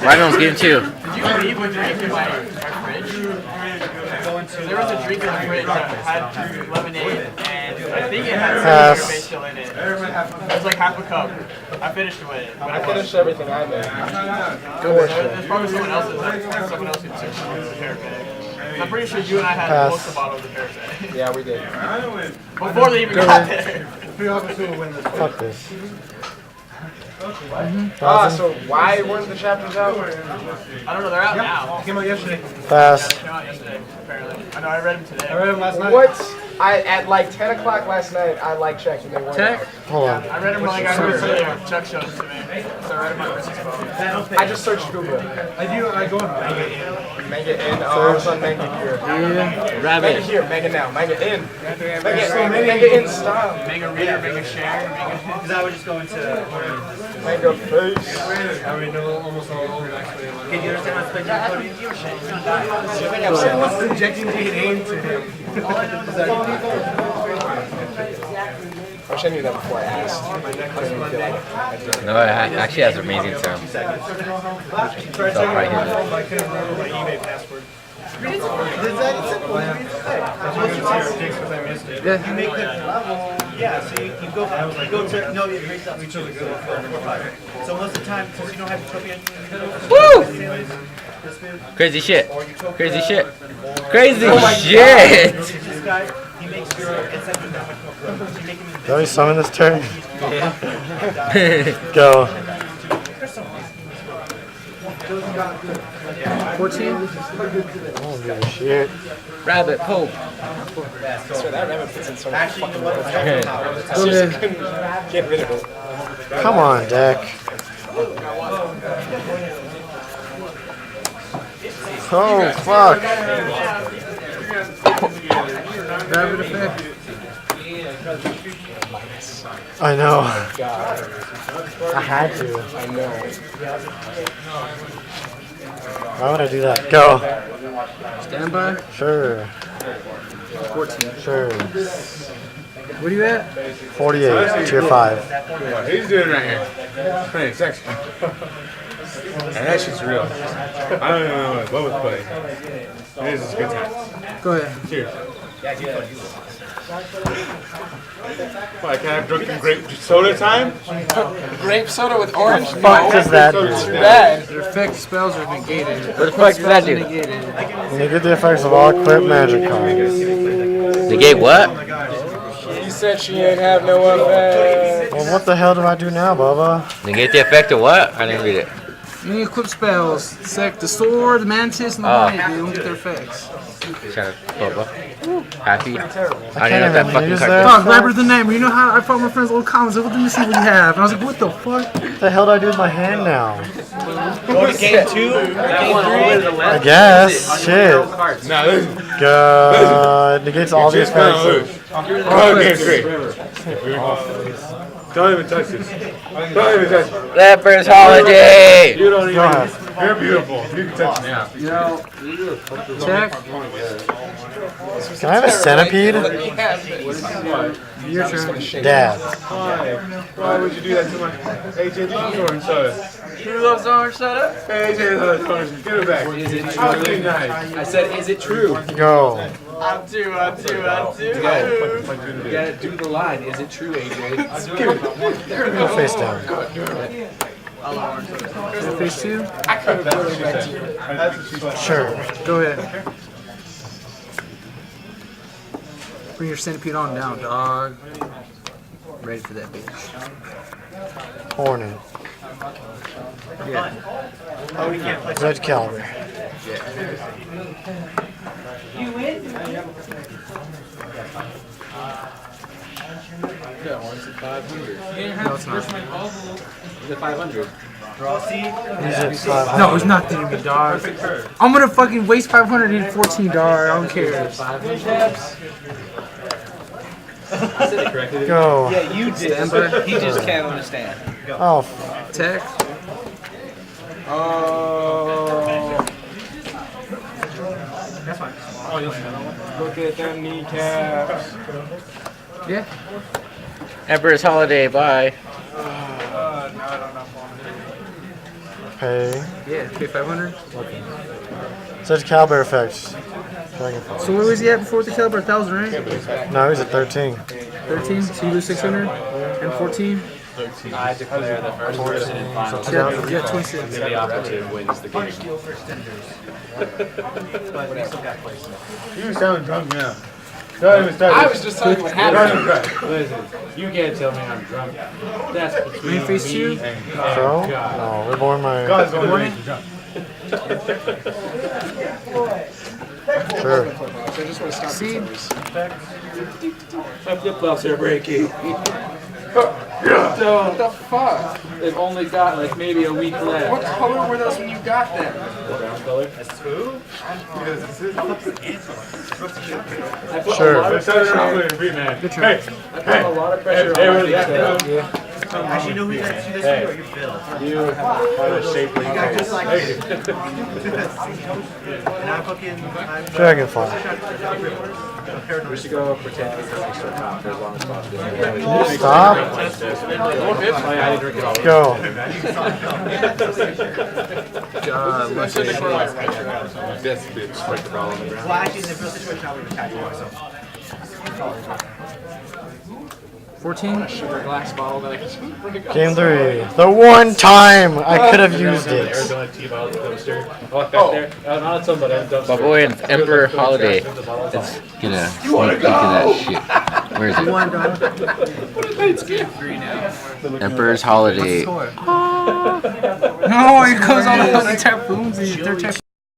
Rhino's game 2. Did you leave a drink in my fridge? There was a drink in the fridge that had lemonade, and I think it had cinnamon base still in it. It was like half a cup. I finished it with it. I finished everything I made. There's probably someone else's. Someone else can search the parapet. I'm pretty sure you and I had most of the bottle of the parapet. Yeah, we did. Before they even got there. Fuck this. So why weren't the chapters out? I don't know, they're out now. Came out yesterday. Fast. They came out yesterday, apparently. I know, I read them today. I read them last night. What? At like 10 o'clock last night, I checked and they weren't out. Hold on. I read them like I heard earlier. Chuck showed them to me. So I read them on Chris's phone. I just searched Buba. I go on Mega in. Oh, I was on Mega here. Rabbit. Mega here. Mega now. Mega in. Mega in style. Mega reader, mega share, mega... Because I would just go into... Mega face. I already know almost all of them actually. Can you understand how to play code? Your shit, he's gonna die. Someone's injecting DNA into him. I wish I knew that before I asked. No, it actually has amazing sound. Try to It's up right here. I couldn't remember my eBay password. Yeah. You make that level. Yeah, so you go to no, it breaks up. So most of the time, since you don't have to copy anything, Woo! Crazy shit. Crazy shit. Crazy shit. this guy, he makes your inzektor damage. Did I summon this turn? Go. 14? Oh, give a shit. Rabbit poke. So that rabbit fits in so much fucking well. Get rid of it. Come on, deck. Oh, fuck. Rabbit effect. I know. I had to. I know. Why would I do that? Go. Standby. Sure. 14. Sure. What are you at? 48. Tier 5. What he's doing right here. Playing section. And that shit's real. I don't even know what was playing. It is just good time. Go ahead. Cheers. What, can I have drunken grape soda time? Grape soda with orange? Fuck does that do? Too bad. Their effect spells are negated. What the fuck does that do? Negated. Negate the effects of all equipped magic cards. Negate what? She said she ain't have no effect. Well, what the hell do I do now, Bubba? Negate the effect of what? I didn't read it. Any equipped spells, sec the sword, the mantis, and the light, they don't get their effects. Shout out to Buba. Happy. I I didn't know can't that even fucking use card. that. Fuck, Labyrinth of Nightmare. You know how I fought my friends' old comments? Like, let me see what you have. And I was like, what the fuck? What the hell do I do with my hand now? Go to game 2, game 3. I guess. Shit. No, this is God. Negates all the effects. oh, game 3. Don't even touch this. Don't even touch it. Leper's Holiday! You don't even. Go ahead. You're beautiful. You can touch it now. Check. Can I have a centipede? Your turn. Dad. Why would you do that to my AJ loves orange soda? Who loves orange soda? AJ loves orange. Give it back. I'll be nice. I said, is it true? Go. I'm two. You gotta do the line. Is it true, AJ? Go face down. Face 2? Sure. Go ahead. Bring your centipede on down, dog. Ready for that bitch. Hornet. Yeah. Red Caliber. No, it's 500. No, it's not. Is it 500? Use it 500. No, it's not gonna be, dog. I'm gonna fucking waste 500 and 14, dog. I don't care. 500. I said it correctly. Go. Yeah, you did. Standby. He just can't understand. Oh, Tech. Oh. Look at them kneecaps. Yeah. Emperor's Holiday, bye. No, I don't know. Pay. Yeah, pay 500. Such Caliber effects. Dragonfly. So what was he at before the caliber? 1,000, right? No, he's at 13. 13. So you lose 600 and 14. I declare the first person in final Yeah, 26. the operative wins the game. You sound drunk now. Don't even start. I was just telling you what happened. Listen, you can't tell me I'm drunk. That's between Main phase me 2. and Throw? God. No, Reborn my. God's going to make you drunk. Sure. See? My flip-flops are breaking. So, what the fuck? They've only got like maybe a week left. What color were those when you got them? Brown color. I put Sure. a lot of pressure on it. Hey, I put a lot of pressure on it. Actually, you know who you guys do this Hey. for? Your Bill. you are a shapely Just face. like Hey. and I'm fucking. I'm Dragonfly. We should go pretend to be extra top for as long as possible. Stop. Oh yeah, I didn't drink it all. Let's go. God, let's see. This bitch like the ball on the ground. Well, actually, in the real situation, I would attack you myself. 14. Glass bottle that I can bring up. Game 3. The one time I could have used it. Arizona T-ball dumpster. Walk back there. Not somebody. Dumpster. My boy, it's Emperor Holiday. Let's get a sneak peek of that shit. Where is it? It's game 3 now. Emperor's Holiday. No, it goes all the way to tap rooms. They're tap